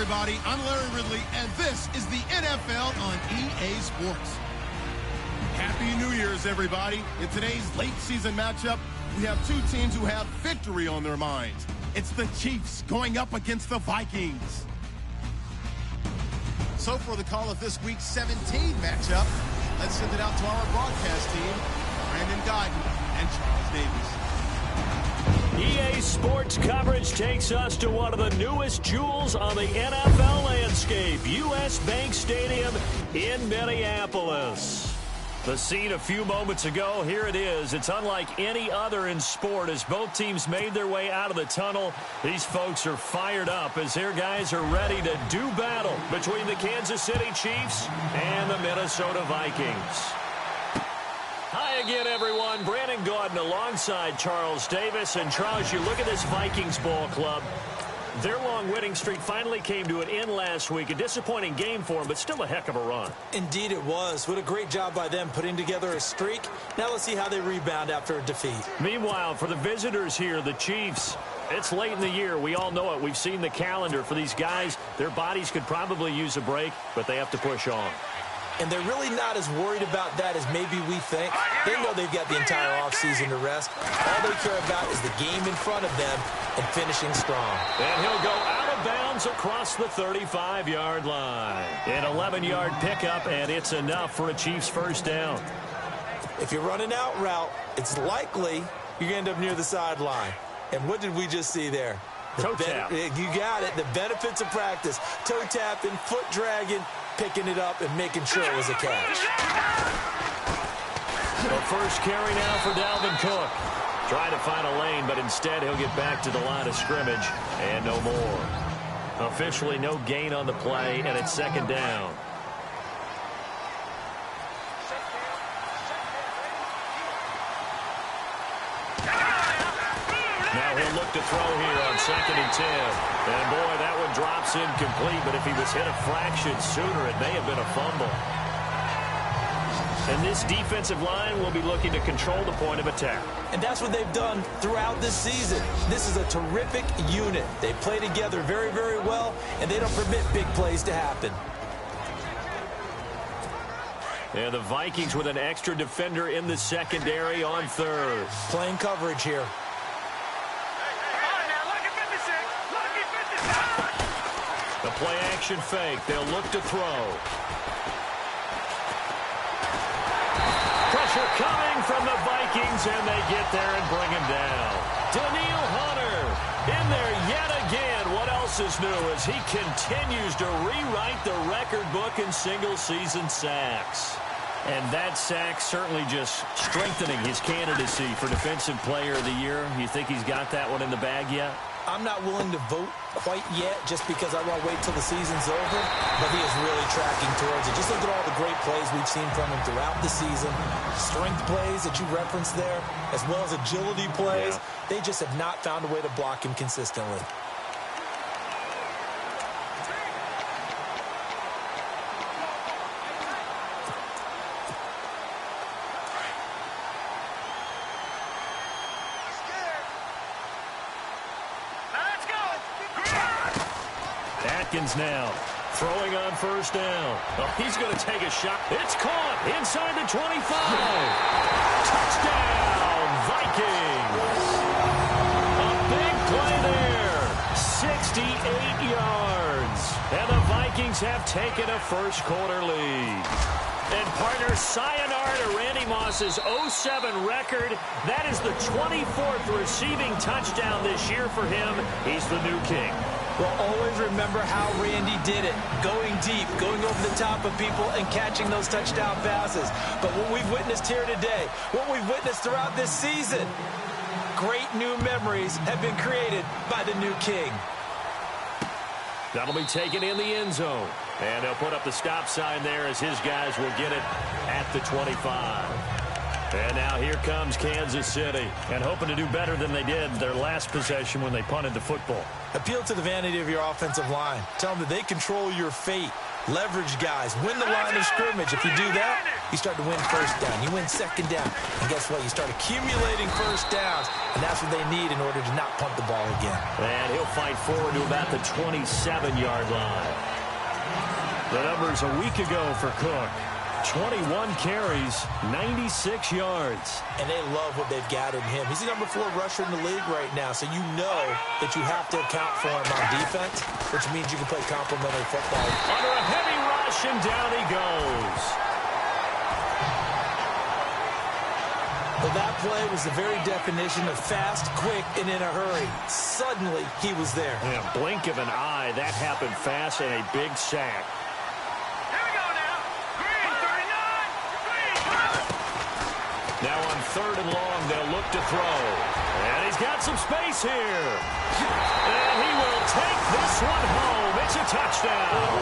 everybody. I'm Larry Ridley, and this is the NFL on EA Sports. Happy New Year's, everybody. In today's late season matchup, we have two teams who have victory on their minds. It's the Chiefs going up against the Vikings. So for the call of this week's 17 matchup, let's send it out to our broadcast team, Brandon Godden and Charles Davis. EA Sports coverage takes us to one of the newest jewels on the NFL landscape, US Bank Stadium in Minneapolis. The scene a few moments ago, here it is. It's unlike any other in sport as both teams made their way out of the tunnel. These folks are fired up as their guys are ready to do battle between the Kansas City Chiefs and the Minnesota Vikings. Hi again, everyone. Brandon Gaudin alongside Charles Davis. And Charles, you look at this Vikings ball club. Their long winning streak finally came to an end last week. A disappointing game for them, but still a heck of a run. Indeed it was. What a great job by them putting together a streak. Now let's see how they rebound after a defeat. Meanwhile, for the visitors here, the Chiefs, it's late in the year. We all know it. We've seen the calendar for these guys. Their bodies could probably use a break, but they have to push on. And they're really not as worried about that as maybe we think. They know they've got the entire offseason to rest. All they care about is the game in front of them and finishing strong. And he'll go out of bounds across the 35-yard line. An 11-yard pickup, and it's enough for a Chiefs first down. If you're running out route, it's likely you're going to end up near the sideline. And what did we just see there? Toe tap. You got it. The benefits of practice. Toe tapping, foot dragging, picking it up and making sure it was a catch. The first carry now for Dalvin Cook. Trying to find a lane, but instead he'll get back to the line of scrimmage and no more. Officially no gain on the play, and it's second down. Now he'll look to throw here on 2nd and 10. And boy, that one drops incomplete, but if he was hit a fraction sooner, it may have been a fumble. And this defensive line will be looking to control the point of attack. And that's what they've done throughout this season. This is a terrific unit. They play together very, very well, and they don't permit big plays to happen. And the Vikings with an extra defender in the secondary on third. Playing coverage here. The play action fake. They'll look to throw. Pressure coming from the Vikings, and they get there and bring him down. Danielle Hunter in there yet again. What else is new as he continues to rewrite the record book in single-season sacks. And that sack certainly just strengthening his candidacy for Defensive Player of the Year. You think he's got that one in the bag yet? I'm not willing to vote quite yet just because I want to wait till the season's over, but he is really tracking towards it. Just look at all the great plays we've seen from him throughout the season. Strength plays that you referenced there, as well as agility plays. Yeah. They just have not found a way to block him consistently. Now throwing on first down. Oh, he's going to take a shot. It's caught inside the 25. Touchdown, Vikings. A big play there. 68 yards. And the Vikings have taken a first quarter lead. And partner, sayonara to Randy Moss's 0-7 record. That is the 24th receiving touchdown this year for him. He's the new king. Well, always remember how Randy did it. Going deep, going over the top of people, and catching those touchdown passes. But what we've witnessed here today, what we've witnessed throughout this season, great new memories have been created by the new king. That'll be taken in the end zone. And they'll put up the stop sign there as his guys will get it at the 25. And now here comes Kansas City, and hoping to do better than they did their last possession when they punted the football. Appeal to the vanity of your offensive line. Tell them that they control your fate. Leverage guys. Win the line of scrimmage. If you do that, you start to win first down. You win second down. And guess what? You start accumulating first downs, and that's what they need in order to not punt the ball again. And he'll fight forward to about the 27-yard line. The numbers a week ago for Cook. 21 carries, 96 yards. And they love what they've got in him. He's the number 4 rusher in the league right now, so you know that you have to account for him on defense, which means you can play complementary football. Under a heavy rush, and down he goes. Well, that play was the very definition of fast, quick, and in a hurry. Suddenly, he was there. In a blink of an eye, that happened fast, and a big sack. Now on 3rd and long, they'll look to throw. And he's got some space here. And he will take this one home. It's a touchdown.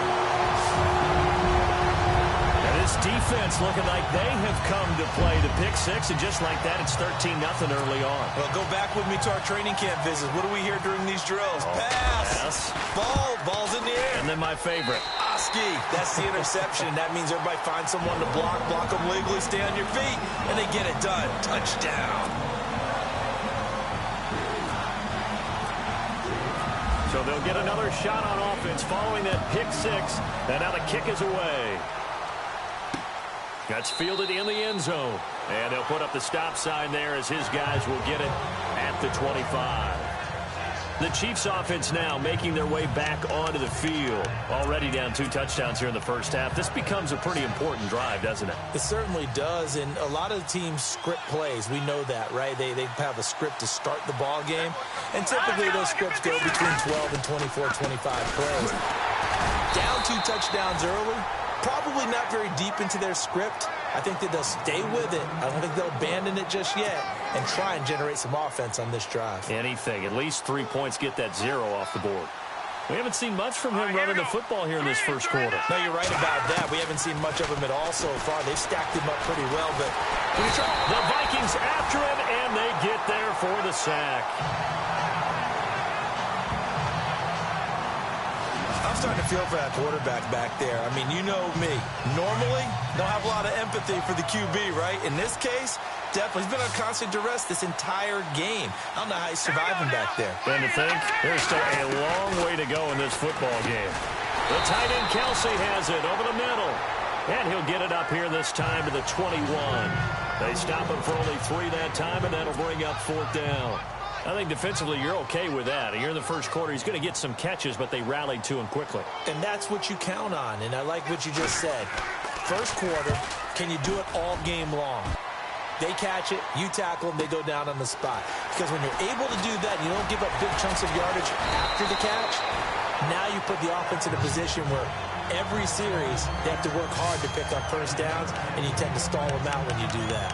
And this defense looking like they have come to play the pick six. And just like that, it's 13-0 early on. Well, go back with me to our training camp visits. What do we hear during these drills? Pass. Ball's in the air. And then my favorite. That's the interception. That means everybody finds someone to block them legally, stay on your feet, and they get it done. Touchdown. So they'll get another shot on offense following that pick six. And now the kick is away. That's fielded in the end zone. And they'll put up the stop sign there as his guys will get it at the 25. The Chiefs offense now making their way back onto the field. Already down 2 touchdowns here in the first half. This becomes a pretty important drive, doesn't it? It certainly does, and a lot of the teams script plays. We know that, right? They have a script to start the ball game, and typically those scripts go between 12 and 24, 25 plays. Down 2 touchdowns early, probably not very deep into their script. I think that they'll stay with it. I don't think they'll abandon it just yet and try and generate some offense on this drive. Anything. At least 3 points, get that 0 off the board. We haven't seen much from him running the football here in this first quarter. No, you're right about that. We haven't seen much of him at all so far. They've stacked him up pretty well, but the Vikings after him, and they get there for the sack. I'm starting to feel for that quarterback back there. I mean, you know me. Normally, don't have a lot of empathy for the QB, right? In this case, definitely. He's been on constant duress this entire game. I don't know how he's surviving back there. And to think, there's still a long way to go in this football game. The tight end Kelsey has it over the middle. And he'll get it up here this time to the 21. They stop him for only 3 that time, and that'll bring up 4th down. I think defensively you're okay with that. Here in the first quarter, he's going to get some catches, but they rallied to him quickly. And that's what you count on, and I like what you just said. First quarter, can you do it all game long? They catch it, you tackle them, they go down on the spot. Because when you're able to do that, you don't give up big chunks of yardage after the catch, now you put the offense in a position where every series they have to work hard to pick up first downs, and you tend to stall them out when you do that.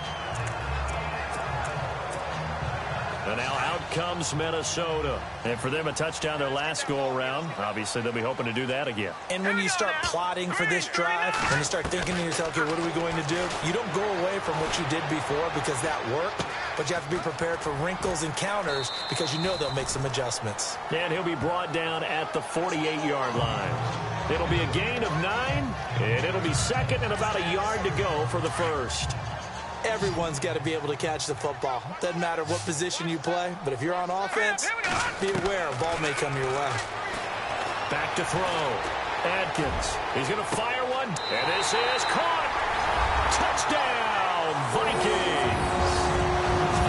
And now out comes Minnesota. And for them, a touchdown their last go-around. Obviously, they'll be hoping to do that again. And when you start plotting for this drive, when you start thinking to yourself, okay, what are we going to do? You don't go away from what you did before because that worked, but you have to be prepared for wrinkles and counters because you know they'll make some adjustments. And he'll be brought down at the 48-yard line. It'll be a gain of 9, and it'll be second and about a yard to go for the first. Everyone's got to be able to catch the football. Doesn't matter what position you play, but if you're on offense, be aware a ball may come your way. Back to throw. Adkins. He's going to fire one, and this is caught. Touchdown, Vikings.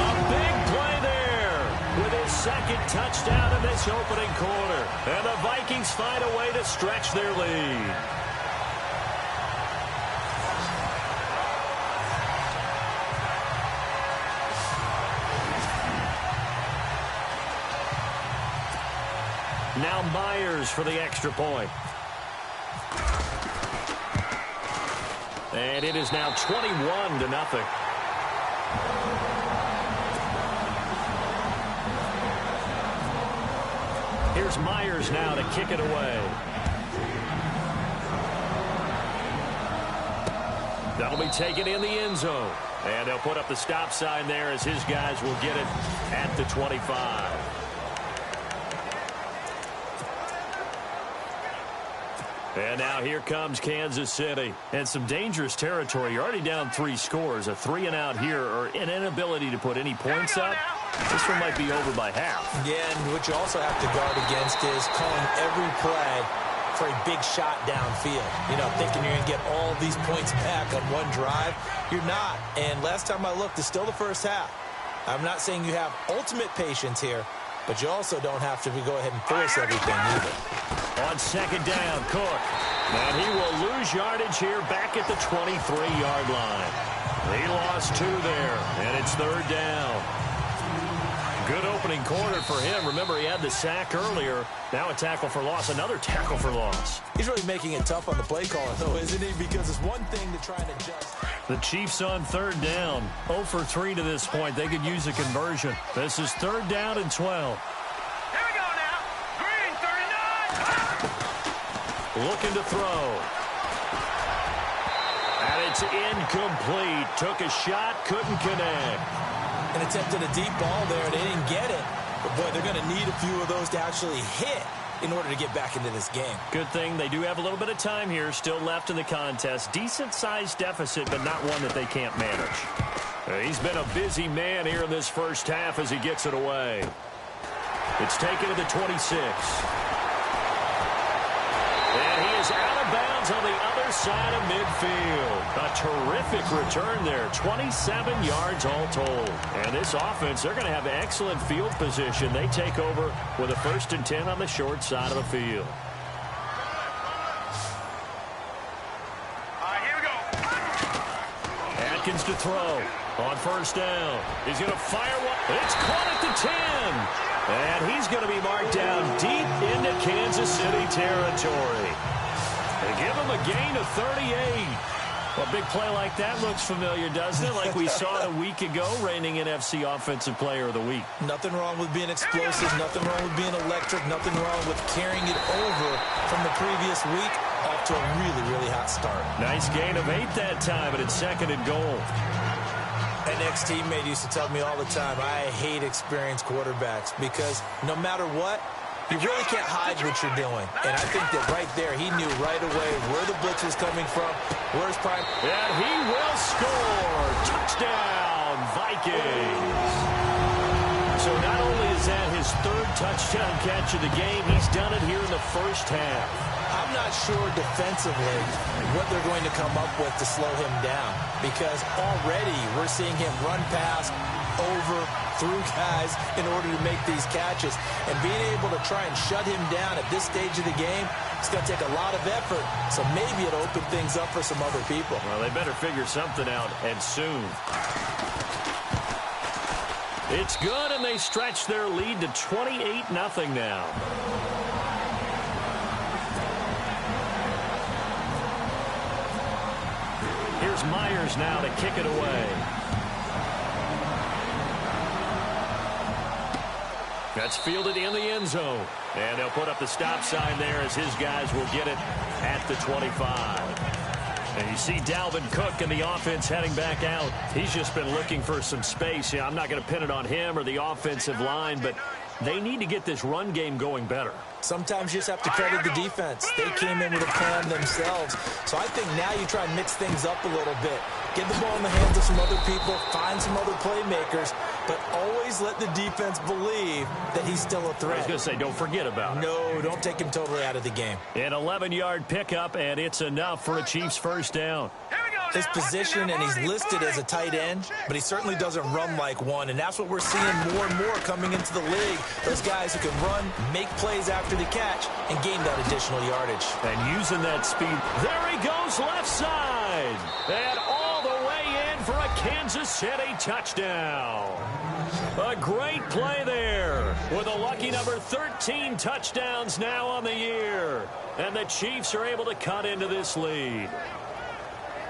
A big play there with his second touchdown in this opening quarter. And the Vikings find a way to stretch their lead. Now Myers for the extra point. And it is now 21-0. Here's Myers now to kick it away. That'll be taken in the end zone. And they'll put up the stop sign there as his guys will get it at the 25. And now here comes Kansas City. And some dangerous territory. You're already down 3 scores. A 3-and-out here, or an inability to put any points up. This one might be over by half. Yeah, and what you also have to guard against is calling every play for a big shot downfield. You know, thinking you're going to get all these points back on one drive. You're not. And last time I looked, it's still the first half. I'm not saying you have ultimate patience here, but you also don't have to go ahead and force everything either. On second down, Cook. And he will lose yardage here back at the 23-yard line. He lost 2 there, and it's third down. Good opening quarter for him. Remember, he had the sack earlier. Now a tackle for loss, another tackle for loss. He's really making it tough on the play caller, though, isn't he? Because it's one thing to try and adjust. The Chiefs on third down. 0 for 3 to this point. They could use a conversion. This is third down and 12. Here we go now. Green, 39. Looking to throw. And it's incomplete. Took a shot, couldn't connect. And attempted a deep ball there, and they didn't get it. But, boy, they're going to need a few of those to actually hit in order to get back into this game. Good thing they do have a little bit of time here still left in the contest. Decent-sized deficit, but not one that they can't manage. He's been a busy man here in this first half as he gets it away. It's taken to the 26. And he is out of bounds on the other side of midfield. A terrific return there. 27 yards all told. And this offense, they're going to have excellent field position. They take over with a 1st and 10 on the short side of the field. All right, here we go. Atkins to throw on first down. He's going to fire one. It's caught at the 10. And he's going to be marked down deep into Kansas City territory. They give him a gain of 38. Well, a big play like that looks familiar, doesn't it? Like we saw a week ago, reigning NFC Offensive Player of the Week. Nothing wrong with being explosive. Nothing wrong with being electric. Nothing wrong with carrying it over from the previous week off to a really, really hot start. Nice gain of 8 that time, but it's 2nd and goal. An ex-teammate used to tell me all the time, I hate experienced quarterbacks because no matter what, you really can't hide what you're doing. And I think that right there, he knew right away where the blitz was coming from, where's prime. And he will score. Touchdown, Vikings. So not only is that his 3rd touchdown catch of the game, he's done it here in the first half. I'm not sure defensively what they're going to come up with to slow him down because already we're seeing him run past, over, through guys in order to make these catches. And being able to try and shut him down at this stage of the game, it's going to take a lot of effort. So maybe it'll open things up for some other people. Well, they better figure something out, and soon. It's good, and they stretch their lead to 28-0 now. Here's Myers now to kick it away. That's fielded in the end zone. And they'll put up the stop sign there as his guys will get it at the 25. And you see Dalvin Cook and the offense heading back out. He's just been looking for some space. Yeah, I'm not going to pin it on him or the offensive line, but they need to get this run game going better. Sometimes you just have to credit the defense. They came in with a plan themselves. So I think now you try and mix things up a little bit. Get the ball in the hands of some other people, find some other playmakers, but always let the defense believe that he's still a threat. I was going to say, don't forget about it. No, don't take him totally out of the game. An 11-yard pickup, and it's enough for a Chiefs first down. His position, and he's listed as a tight end, but he certainly doesn't run like one, and that's what we're seeing more and more coming into the league. Those guys who can run, make plays after the catch, and gain that additional yardage. And using that speed. There he goes left side. And all the way in for a Kansas City touchdown. A great play there with a lucky number 13 touchdowns now on the year. And the Chiefs are able to cut into this lead.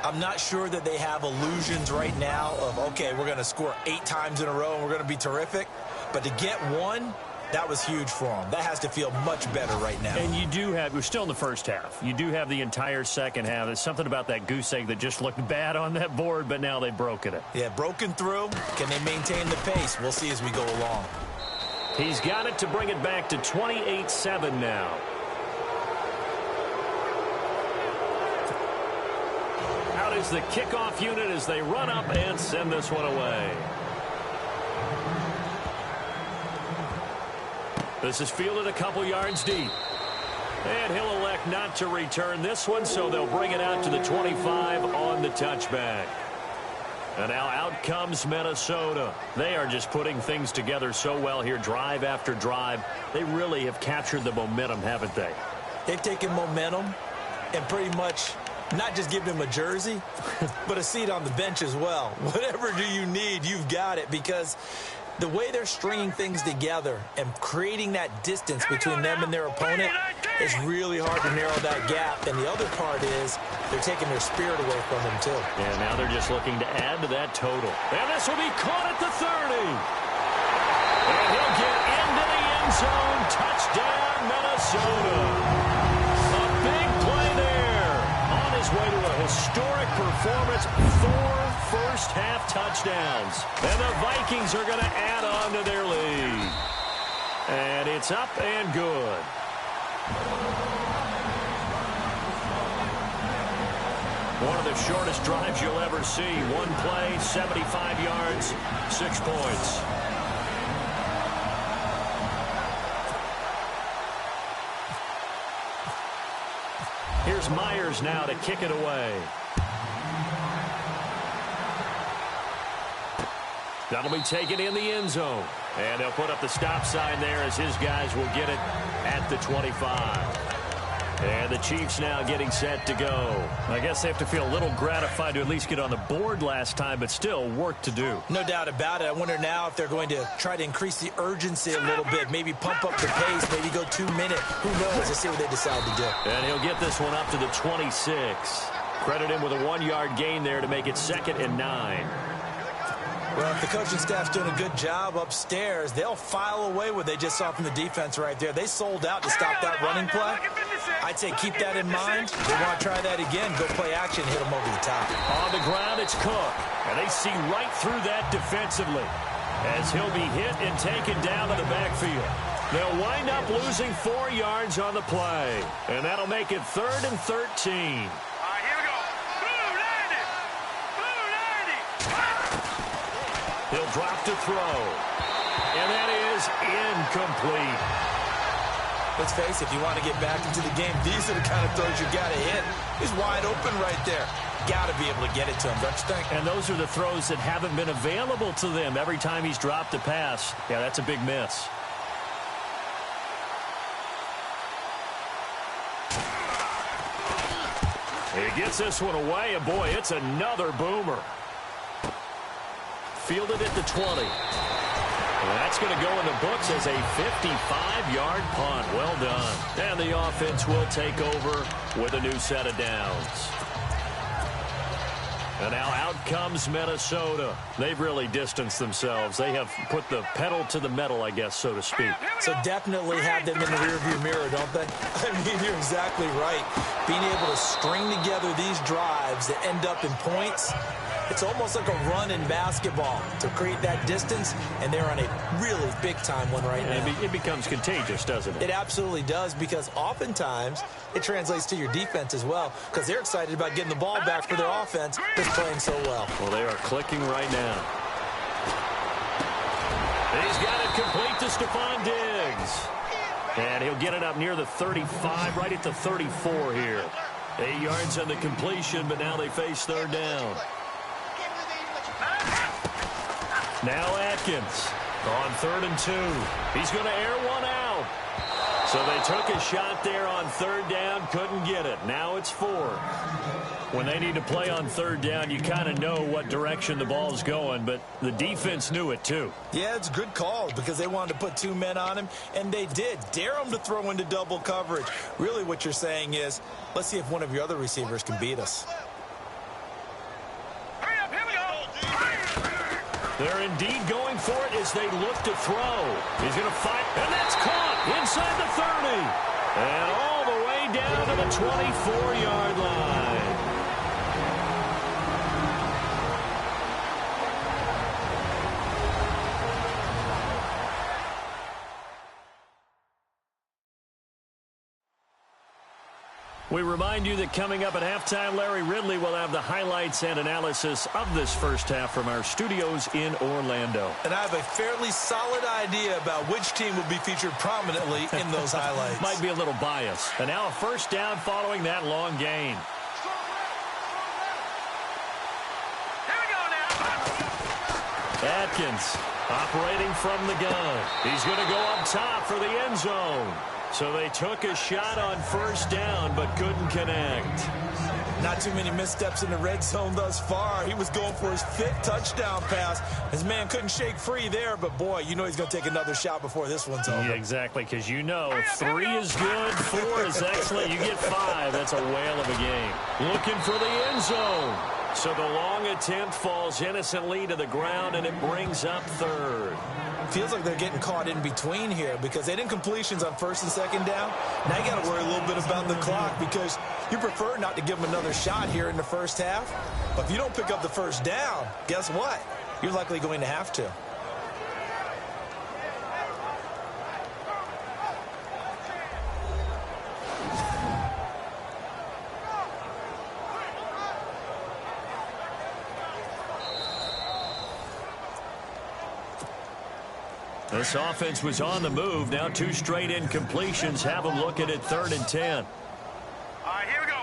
I'm not sure that they have illusions right now of, okay, we're going to score 8 times in a row and we're going to be terrific. But to get one, that was huge for them. That has to feel much better right now. And you do have, we're still in the first half. You do have the entire second half. There's something about that goose egg that just looked bad on that board, but now they've broken it. Yeah, broken through. Can they maintain the pace? We'll see as we go along. He's got it to bring it back to 28-7 now. is the kickoff unit as they run up and send this one away. This is fielded a couple yards deep. And he'll elect not to return this one, so they'll bring it out to the 25 on the touchback. And now out comes Minnesota. They are just putting things together so well here, drive after drive. They really have captured the momentum, haven't they? They've taken momentum and pretty much not just given him a jersey, but a seat on the bench as well. Whatever do you need, you've got it, because the way they're stringing things together and creating that distance between them and their opponent is really hard to narrow that gap. And the other part is they're taking their spirit away from them, too. And now they're just looking to add to that total. And this will be caught at the 30. And he'll get into the end zone. Touchdown, Minnesota. A big play there. On his way to a historic performance. 4 first-half touchdowns. And the Vikings are going to add on to their lead. And it's up and good. One of the shortest drives you'll ever see. One play, 75 yards, 6 points. Here's Myers now to kick it away. That'll be taken in the end zone. And they'll put up the stop sign there as his guys will get it at the 25. And the Chiefs now getting set to go. I guess they have to feel a little gratified to at least get on the board last time, but still work to do. No doubt about it. I wonder now if they're going to try to increase the urgency a little bit, maybe pump up the pace, maybe go 2 minute. Who knows? Let's see what they decide to do. And he'll get this one up to the 26. Credit him with a 1-yard gain there to make it 2nd and 9. Well, if the coaching staff's doing a good job upstairs, they'll file away what they just saw from the defense right there. They sold out to stop that running play. I'd say keep that in mind. If they want to try that again, go play action, hit them over the top. On the ground, it's Cook. And they see right through that defensively as he'll be hit and taken down to the backfield. They'll wind up losing 4 yards on the play. And that'll make it 3rd and 13. He'll drop to throw. And that is incomplete. Let's face it, if you want to get back into the game, these are the kind of throws you got to hit. He's wide open right there. Got to be able to get it to him, don't you think? And those are the throws that haven't been available to them every time he's dropped a pass. Yeah, that's a big miss. He gets this one away, and boy, it's another boomer. Fielded at the 20. And that's going to go in the books as a 55-yard punt. Well done. And the offense will take over with a new set of downs. And now out comes Minnesota. They've really distanced themselves. They have put the pedal to the metal, I guess, so to speak. So definitely have them in the rearview mirror, don't they? I mean, you're exactly right. Being able to string together these drives that end up in points, it's almost like a run in basketball to create that distance, and they're on a really big-time one right now. It becomes contagious, doesn't it? It absolutely does, because oftentimes it translates to your defense as well, because they're excited about getting the ball back for their offense that's playing so well. Well, they are clicking right now. He's got it complete to Stephon Diggs. And he'll get it up near the 35, right at the 34 here. 8 yards on the completion, but now they face 3rd down. Now Atkins on 3rd and 2. He's going to air one out. So they took a shot there on 3rd down, couldn't get it. Now it's 4th. When they need to play on 3rd down, you kind of know what direction the ball's going, but the defense knew it too. Yeah, it's a good call because they wanted to put 2 men on him, and they did. Dare him to throw into double coverage. Really what you're saying is, let's see if one of your other receivers can beat us. They're indeed going for it as they look to throw. He's going to fight, and that's caught inside the 30. And all the way down to the 24-yard line. We remind you that coming up at halftime, Larry Ridley will have the highlights and analysis of this first half from our studios in Orlando. And I have a fairly solid idea about which team will be featured prominently in those highlights. Might be a little biased. And now a first down following that long gain. Here we go now. Atkins operating from the gun. He's going to go up top for the end zone. So they took a shot on first down, but couldn't connect. Not too many missteps in the red zone thus far. He was going for his 5th touchdown pass. His man couldn't shake free there, but boy, you know he's going to take another shot before this one's over. Yeah, exactly, because you know 3 is good, 4 is excellent. You get 5. That's a whale of a game. Looking for the end zone. So the long attempt falls innocently to the ground, and it brings up 3rd. Feels like they're getting caught in between here because they didn't completions on 1st and 2nd down. Now you got to worry a little bit about the clock because you prefer not to give them another shot here in the first half. But if you don't pick up the first down, guess what? You're likely going to have to. This offense was on the move. Now 2 straight incompletions have them looking at 3rd and 10. All right, here we go.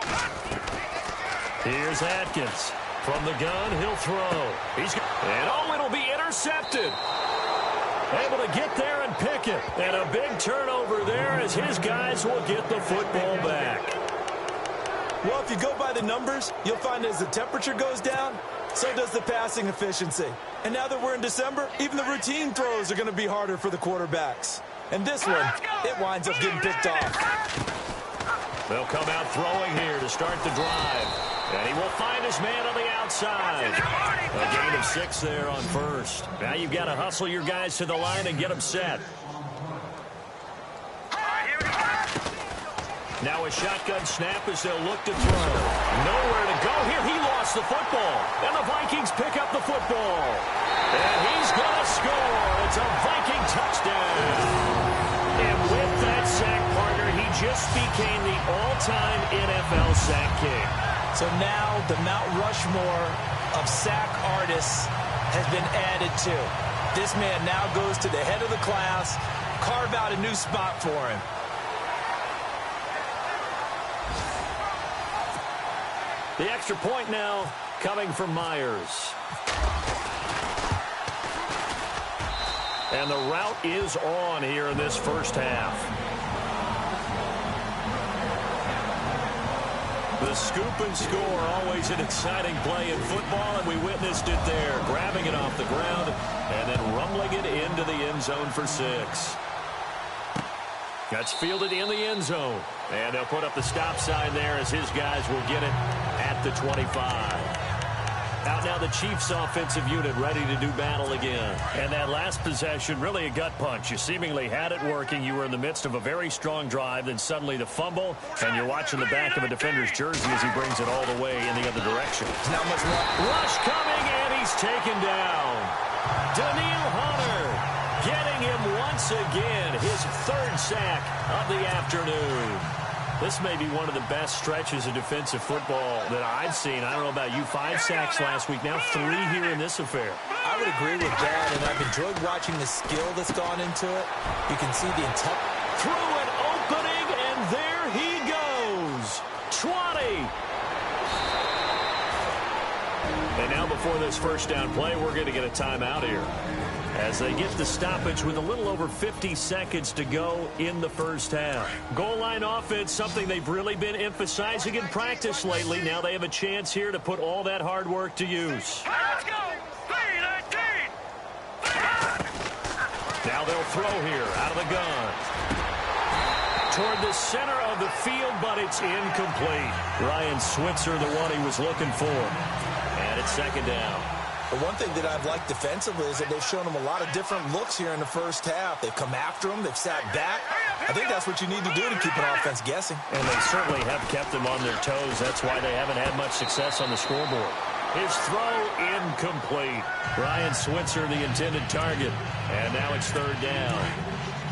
Here's Atkins. From the gun, he'll throw. It'll be intercepted. Able to get there and pick it. And a big turnover there as his guys will get the football back. Well, if you go by the numbers, you'll find as the temperature goes down, so does the passing efficiency. And now that we're in December, even the routine throws are going to be harder for the quarterbacks. And this one, it winds up getting picked off. They'll come out throwing here to start the drive. And he will find his man on the outside. A gain of 6 there on 1st. Now you've got to hustle your guys to the line and get them set. Now a shotgun snap as they'll look to throw. Nowhere to go here. He lost the football. And the Vikings pick up the football. And he's going to score. It's a Viking touchdown. And with that sack, partner, he just became the all-time NFL sack king. So now the Mount Rushmore of sack artists has been added to. This man now goes to the head of the class. Carve out a new spot for him. The extra point now coming from Myers. And the route is on here in this first half. The scoop and score, always an exciting play in football, and we witnessed it there. Grabbing it off the ground and then rumbling it into the end zone for 6. That's fielded in the end zone. And they'll put up the stop sign there as his guys will get it at the 25. Out now the Chiefs offensive unit ready to do battle again. And that last possession, really a gut punch. You seemingly had it working. You were in the midst of a very strong drive. Then suddenly the fumble. And you're watching the back of a defender's jersey as he brings it all the way in the other direction. Not much more. Rush coming, and he's taken down. Daniil Hunter getting him once again. His 3rd sack of the afternoon. This may be one of the best stretches of defensive football that I've seen. I don't know about you. 5 sacks last week. Now 3 here in this affair. I would agree with that, and I've enjoyed watching the skill that's gone into it. You can see the intent. Through an opening, and there he goes. 20. And now before this first down play, we're going to get a timeout here. As they get the stoppage with a little over 50 seconds to go in the first half. Goal line offense, something they've really been emphasizing in practice lately. Now they have a chance here to put all that hard work to use. Let's go. 3-19. Now they'll throw here out of the gun. Toward the center of the field, but it's incomplete. Ryan Switzer, the one he was looking for. And it's 2nd down. The one thing that I've liked defensively is that they've shown them a lot of different looks here in the first half. They've come after them. They've sat back. I think that's what you need to do to keep an offense guessing. And they certainly have kept them on their toes. That's why they haven't had much success on the scoreboard. His throw incomplete. Ryan Switzer, the intended target. And now it's 3rd down.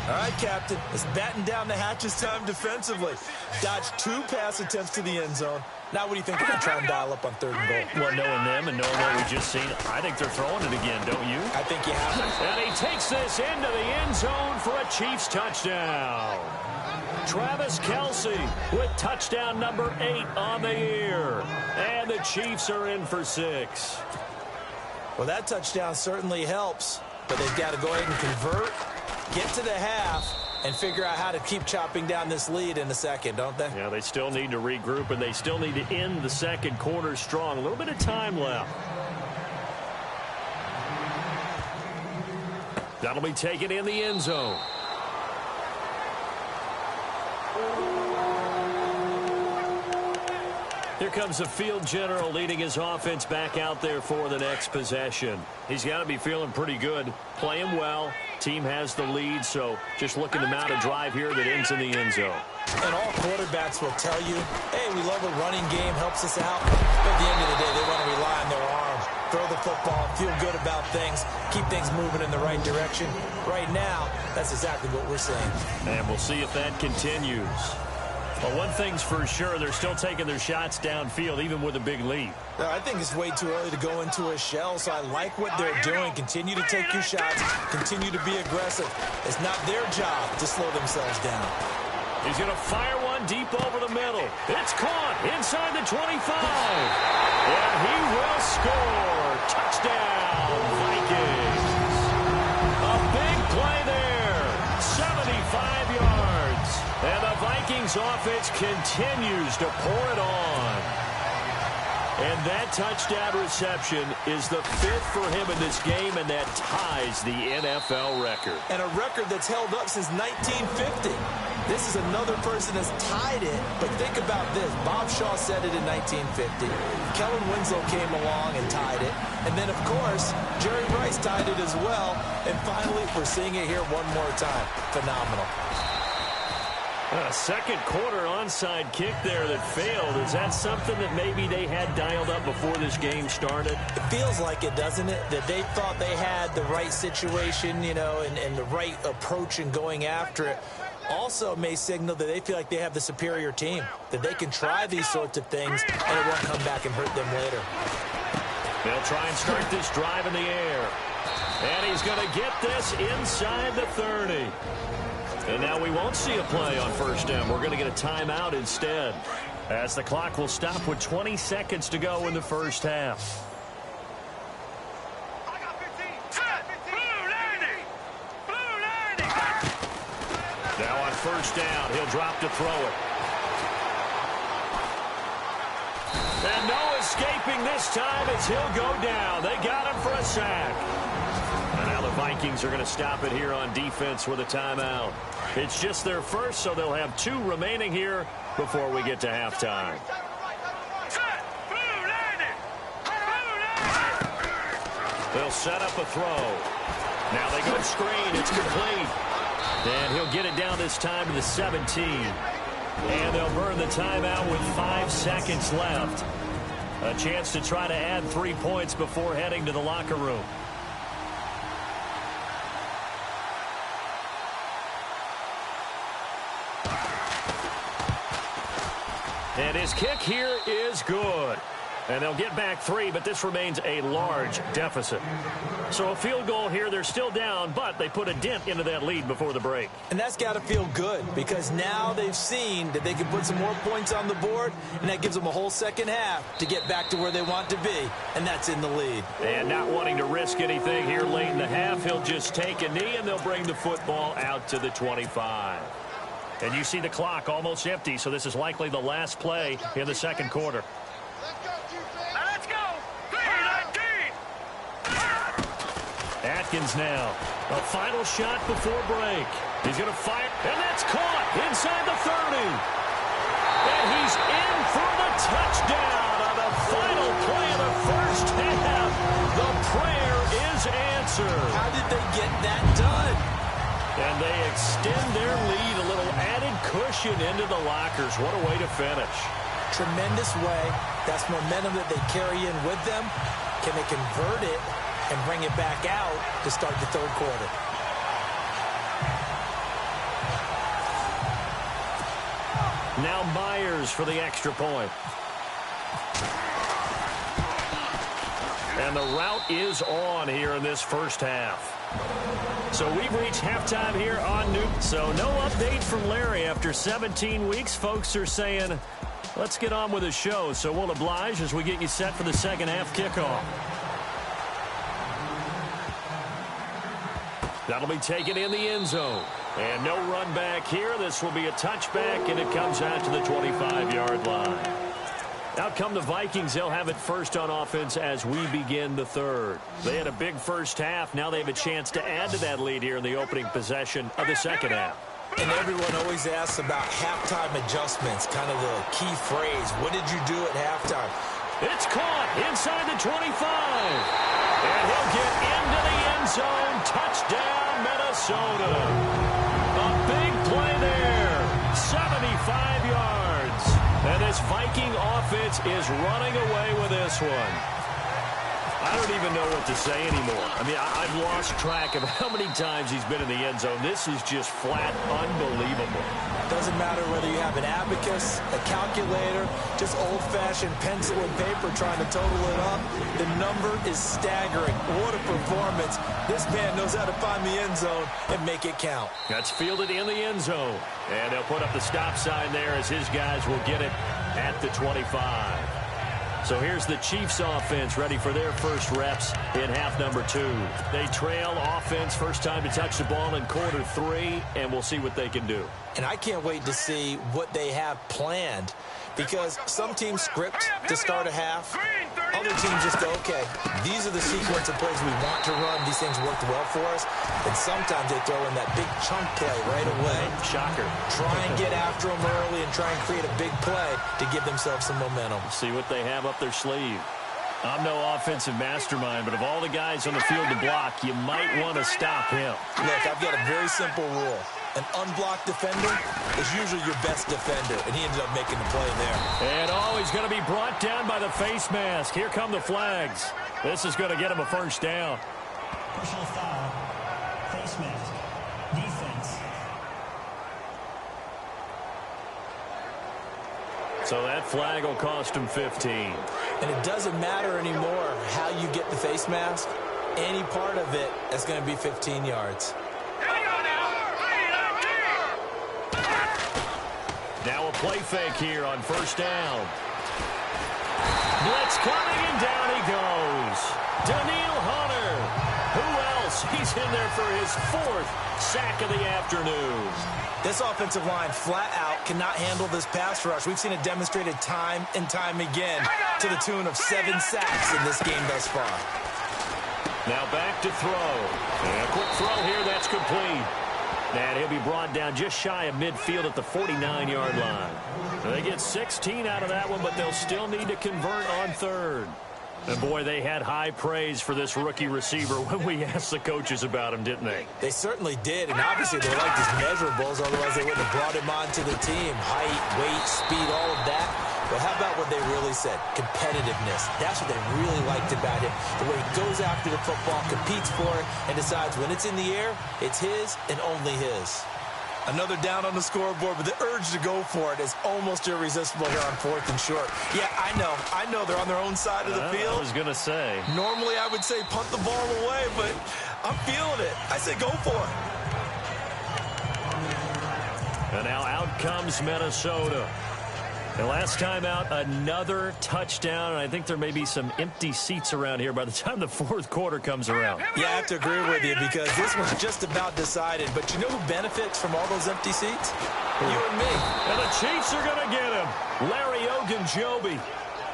All right, Captain, let's batten down the hatches time defensively. Dodged 2 pass attempts to the end zone. Now what do you think we're going to try and dial up on 3rd and goal? Well, knowing them and knowing what we've just seen, I think they're throwing it again, don't you? I think you have it. And he takes this into the end zone for a Chiefs touchdown. Travis Kelce with touchdown number 8 on the year. And the Chiefs are in for 6. Well, that touchdown certainly helps, but they've got to go ahead and convert, get to the half, and figure out how to keep chopping down this lead in the second, don't they? Yeah, they still need to regroup, and they still need to end the second quarter strong. A little bit of time left. That'll be taken in the end zone. Here comes the field general leading his offense back out there for the next possession. He's got to be feeling pretty good, playing well. Team has the lead, so just looking to mount a drive here that ends in the end zone. And all quarterbacks will tell you, hey, we love a running game, helps us out. But at the end of the day, they want to rely on their arm, throw the football, feel good about things, keep things moving in the right direction. Right now, that's exactly what we're seeing. And we'll see if that continues. Well, one thing's for sure, they're still taking their shots downfield, even with a big lead. I think it's way too early to go into a shell, so I like what they're doing. Continue to take your shots. Continue to be aggressive. It's not their job to slow themselves down. He's going to fire one deep over the middle. It's caught inside the 25. And he will score. Touchdown, Vikings. A big play there. 75 yards. And the Vikings offense continues to pour it on. And that touchdown reception is the 5th for him in this game, and that ties the NFL record. And a record that's held up since 1950. This is another person that's tied it, but think about this. Bob Shaw said it in 1950. Kellen Winslow came along and tied it. And then, of course, Jerry Rice tied it as well. And finally, we're seeing it here one more time. Phenomenal. A second quarter onside kick there that failed. Is that something that maybe they had dialed up before this game started? It feels like it, doesn't it? That they thought they had the right situation, you know, and the right approach in going after it. Also may signal that they feel like they have the superior team, that they can try these sorts of things and it won't come back and hurt them later. They'll try and start this drive in the air. And he's going to get this inside the 30. And now we won't see a play on first down. We're going to get a timeout instead, as the clock will stop with 20 seconds to go in the first half. Now on first down, he'll drop to throw it. And no escaping this time as he'll go down. They got him for a sack. And now the Vikings are going to stop it here on defense with a timeout. It's just their first, so they'll have 2 remaining here before we get to halftime. They'll set up a throw. Now they go screen. It's complete. And he'll get it down this time to the 17. And they'll burn the timeout with 5 seconds left. A chance to try to add 3 points before heading to the locker room. And his kick here is good. And they'll get back 3, but this remains a large deficit. So a field goal here, they're still down, but they put a dent into that lead before the break. And that's got to feel good, because now they've seen that they can put some more points on the board, and that gives them a whole second half to get back to where they want to be, and that's in the lead. And not wanting to risk anything here late in the half, he'll just take a knee, and they'll bring the football out to the 25. And you see the clock almost empty, so this is likely the last play in the second quarter. Let's go. 3-19. Atkins now. A final shot before break. He's going to fire, and that's caught inside the 30. And he's in for the touchdown on the final play of the first half. The prayer is answered. How did they get that done? And they extend their lead, a little added cushion into the lockers. What a way to finish. Tremendous way. That's momentum that they carry in with them. Can they convert it and bring it back out to start the third quarter? Now Myers for the extra point. And the route is on here in this first half. So we've reached halftime here on Newton. So no update from Larry after 17 weeks. Folks are saying, let's get on with the show. So we'll oblige as we get you set for the second half kickoff. That'll be taken in the end zone. And no run back here. This will be a touchback, and it comes out to the 25-yard line. Out come the Vikings. They'll have it first on offense as we begin the third. They had a big first half. Now they have a chance to add to that lead here in the opening possession of the second half. And everyone always asks about halftime adjustments, kind of the key phrase. What did you do at halftime? It's caught inside the 25. And he'll get into the end zone. Touchdown, Minnesota. A big play there. 75 yards. And this Viking offense is running away with this one. I don't even know what to say anymore. I mean, I've lost track of how many times he's been in the end zone. This is just flat unbelievable. Doesn't matter whether you have an abacus, a calculator, just old-fashioned pencil and paper trying to total it up. The number is staggering. What a performance. This man knows how to find the end zone and make it count. That's fielded in the end zone. And they'll put up the stop sign there as his guys will get it at the 25. So here's the Chiefs offense ready for their first reps in half number 2. They trail offense, first time to touch the ball in quarter 3, and we'll see what they can do. And I can't wait to see what they have planned, because some teams script to start a half. Other teams just go, okay, these are the sequence of plays we want to run. These things worked well for us. And sometimes they throw in that big chunk play right away. Shocker. Try and get after them early and try and create a big play to give themselves some momentum. See what they have up their sleeve. I'm no offensive mastermind, but of all the guys on the field to block, you might want to stop him. Look, I've got a very simple rule. An unblocked defender is usually your best defender, and he ended up making the play there. And he's going to be brought down by the face mask. Here come the flags. This is going to get him a first down. Personal foul, face mask, defense. So that flag will cost him 15. And it doesn't matter anymore how you get the face mask. Any part of it is going to be 15 yards. Now a play fake here on first down. Blitz coming, and down he goes. Daniil Hunter. Who else? He's in there for his 4th sack of the afternoon. This offensive line flat out cannot handle this pass rush. We've seen it demonstrated time and time again to the tune of 7 sacks in this game thus far. Now back to throw. And a quick throw here, that's complete. And he'll be brought down just shy of midfield at the 49-yard line. They get 16 out of that one, but they'll still need to convert on third. And, boy, they had high praise for this rookie receiver when we asked the coaches about him, didn't they? They certainly did, and obviously they liked his measurables, otherwise they wouldn't have brought him onto the team. Height, weight, speed, all of that. But how about what they really said? Competitiveness. That's what they really liked about him. The way he goes after the football, competes for it, and decides when it's in the air, it's his and only his. Another down on the scoreboard, but the urge to go for it is almost irresistible here on 4th and short. Yeah, I know they're on their own side of the field. I was going to say. Normally I would say punt the ball away, but I'm feeling it. I say go for it. And now out comes Minnesota. And last time out, another touchdown. And I think there may be some empty seats around here by the time the 4th quarter comes around. Yeah, I have to agree with you because this one's just about decided. But you know who benefits from all those empty seats? You and me. And the Chiefs are going to get him. Larry Ogunjobi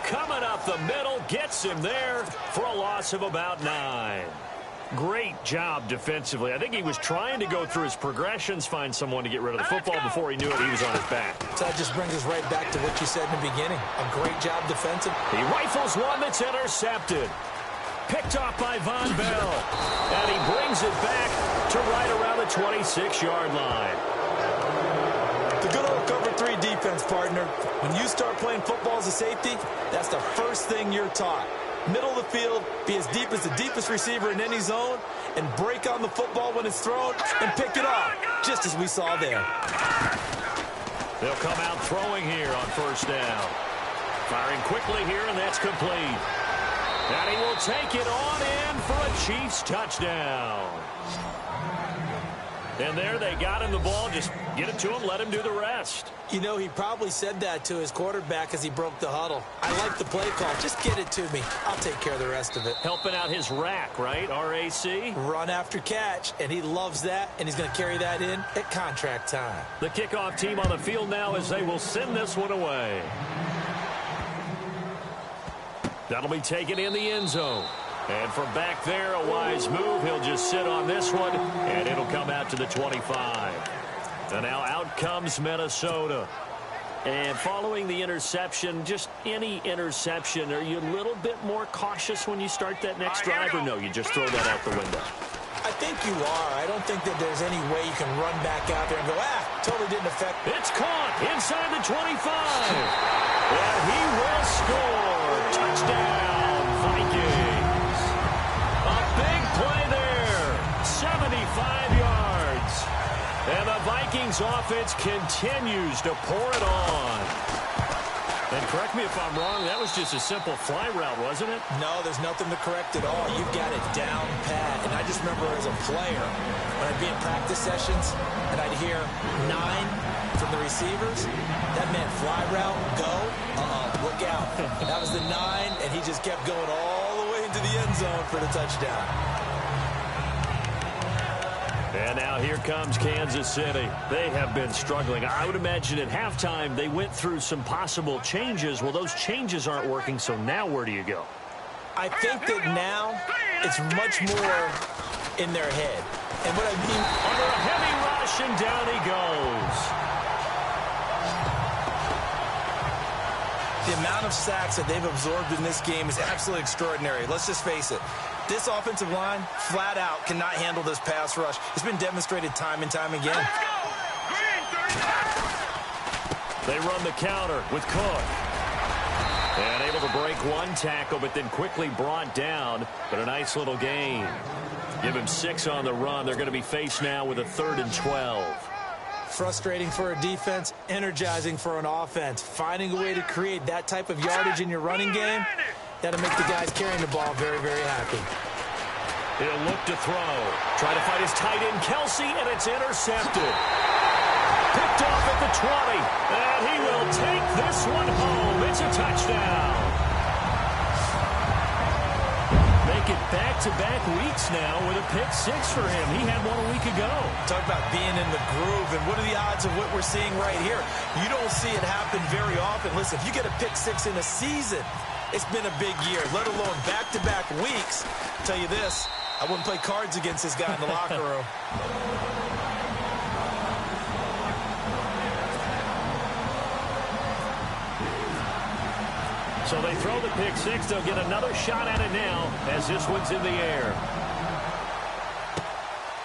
coming up the middle, gets him there for a loss of about 9. Great job defensively. I think he was trying to go through his progressions, find someone to get rid of the football. Before he knew it, he was on his back. So that just brings us right back to what you said in the beginning. A great job defensively. He rifles one that's intercepted. Picked off by Von Bell. And he brings it back to right around the 26-yard line. The good old cover 3 defense, partner. When you start playing football as a safety, that's the first thing you're taught. Middle of the field, be as deep as the deepest receiver in any zone, and break on the football when it's thrown and pick it off, just as we saw there. They'll come out throwing here on first down. Firing quickly here, and that's complete. And he will take it on in for a Chiefs touchdown. And there they got him the ball. Just get it to him, let him do the rest. You know, he probably said that to his quarterback as he broke the huddle. I like the play call. Just get it to me. I'll take care of the rest of it. Helping out his rack, right? RAC? Run after catch, and he loves that, and he's going to carry that in at contract time. The kickoff team on the field now as they will send this one away. That'll be taken in the end zone. And from back there, a wise move. He'll just sit on this one, and it'll come out to the 25. And now out comes Minnesota. And following the interception, just any interception, are you a little bit more cautious when you start that next drive, or no, you just throw that out the window? I think you are. I don't think that there's any way you can run back out there and go, totally didn't affect. It's caught inside the 25. And he will score. Touchdown, Vikings. A big play there. 75 yards. And the Vikings offense continues to pour it on. And correct me if I'm wrong, that was just a simple fly route, wasn't it? No, there's nothing to correct at all. You've got it down pat. And I just remember as a player, when I'd be in practice sessions, and I'd hear 9 from the receivers, that meant fly route, go, look out. That was the 9, and he just kept going all the way into the end zone for the touchdown. And now here comes Kansas City. They have been struggling. I would imagine at halftime they went through some possible changes. Well, those changes aren't working, so now where do you go? I think that now it's much more in their head. And what I mean, under a heavy rush, and down he goes. The amount of sacks that they've absorbed in this game is absolutely extraordinary. Let's just face it. This offensive line, flat out, cannot handle this pass rush. It's been demonstrated time and time again. They run the counter with Cook. And able to break one tackle, but then quickly brought down. But a nice little gain. Give him 6 on the run. They're going to be faced now with a 3rd and 12. Frustrating for a defense, energizing for an offense. Finding a way to create that type of yardage in your running game, that'll make the guys carrying the ball very, very happy. He'll look to throw. Try to fight his tight end, Kelsey, and it's intercepted. Picked off at the 20. And he will take this one home. It's a touchdown. Make it back-to-back weeks now with a pick 6 for him. He had one a week ago. Talk about being in the groove, and what are the odds of what we're seeing right here? You don't see it happen very often. Listen, if you get a pick 6 in a season, it's been a big year, let alone back-to-back weeks. I'll tell you this, I wouldn't play cards against this guy in the locker room. So they throw the pick 6. They'll get another shot at it now as this one's in the air.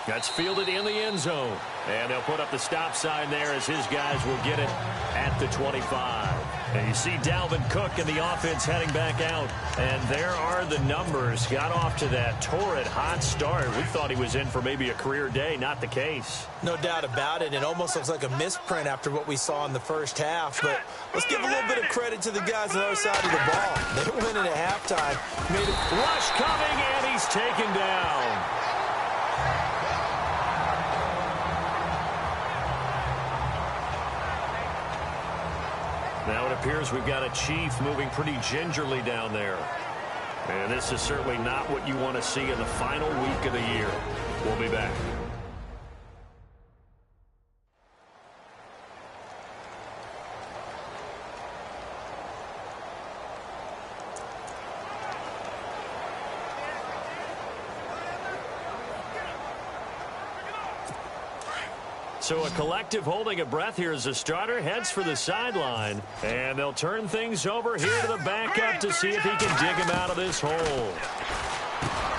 That's fielded in the end zone. And they'll put up the stop sign there as his guys will get it at the 25. And you see Dalvin Cook and the offense heading back out. And there are the numbers. Got off to that torrid hot start. We thought he was in for maybe a career day. Not the case. No doubt about it. It almost looks like a misprint after what we saw in the first half. But let's give a little bit of credit to the guys on the other side of the ball. They were winning at halftime. Made it. Rush coming, and he's taken down. Now it appears we've got a Chief moving pretty gingerly down there. And this is certainly not what you want to see in the final week of the year. We'll be back. So a collective holding a breath here as the starter heads for the sideline. And they'll turn things over here to the backup to see if he can dig him out of this hole.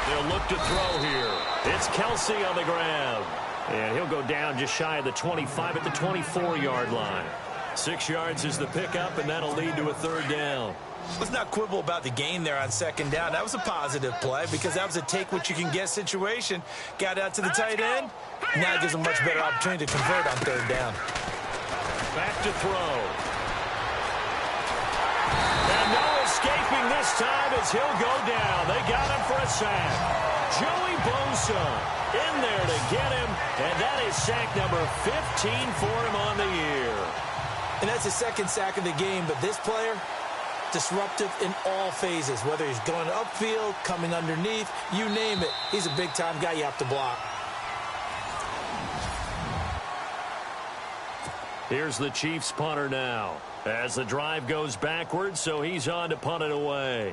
They'll look to throw here. It's Kelsey on the grab. And he'll go down just shy of the 25 at the 24-yard line. 6 yards is the pickup, and that'll lead to a 3rd down. Let's not quibble about the gain there on 2nd down. That was a positive play because that was a take-what-you-can-get situation. Got out to the tight end. Now it gives them a much better opportunity to convert on 3rd down. Back to throw. And no escaping this time as he'll go down. They got him for a sack. Joey Bosa in there to get him, and that is sack number 15 for him on the year. And that's his second sack of the game, but this player, disruptive in all phases, whether he's going upfield, coming underneath, you name it. He's a big-time guy you have to block. Here's the Chiefs punter now as the drive goes backwards, so he's on to punt it away.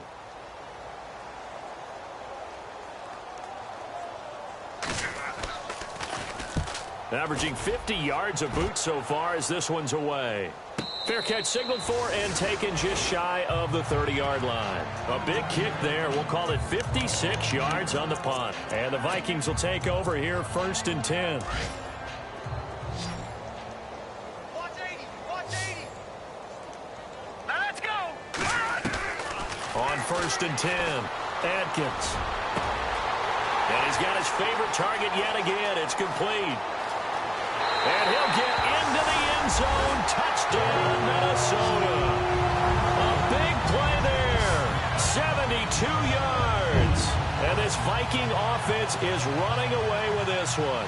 Averaging 50 yards a boot so far as this one's away. Fair catch signaled for and taken just shy of the 30-yard line. A big kick there. We'll call it 56 yards on the punt. And the Vikings will take over here 1st and 10. Now let's go. On 1st and 10, Atkins. And he's got his favorite target yet again. It's complete. And he'll get into the end zone. Touchdown, Minnesota. A big play there. 72 yards. And this Viking offense is running away with this one.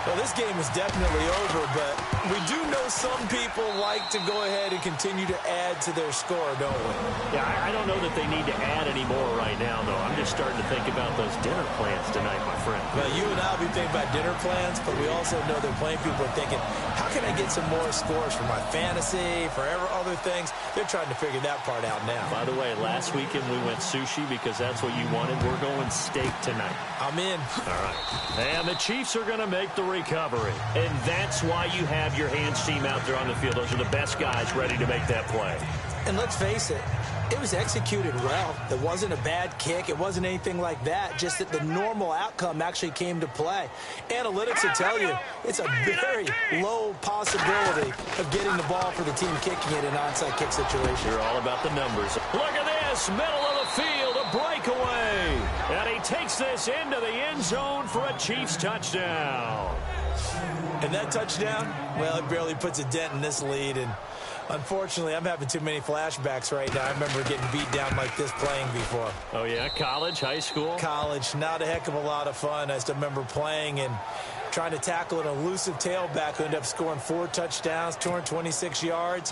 Well, this game is definitely over, but we do know some people like to go ahead and continue to add to their score, don't we? Yeah, I don't know that they need to add any more right now, though. I'm just starting to think about those dinner plans tonight, my friend. Well, you and I will be thinking about dinner plans, but we also know they're playing people are thinking, how can I get some more scores for my fantasy, for other things? They're trying to figure that part out now. By the way, last weekend we went sushi because that's what you wanted. We're going steak tonight. I'm in. All right. And the Chiefs are going to make the recovery. And that's why you have your hands team out there on the field. Those are the best guys ready to make that play. And let's face it, it was executed well. It wasn't a bad kick. It wasn't anything like that. Just that the normal outcome actually came to play. Analytics will tell you it's a very low possibility of getting the ball for the team kicking it in an onside kick situation. You're all about the numbers. Look at this, middle of the field, a breakaway. And he takes this into the end zone for a Chiefs touchdown. And that touchdown, well, it barely puts a dent in this lead. And unfortunately, I'm having too many flashbacks right now. I remember getting beat down like this playing before. Oh, yeah? College, high school? College. Not a heck of a lot of fun. I still remember playing and trying to tackle an elusive tailback who ended up scoring 4 touchdowns, 226 yards.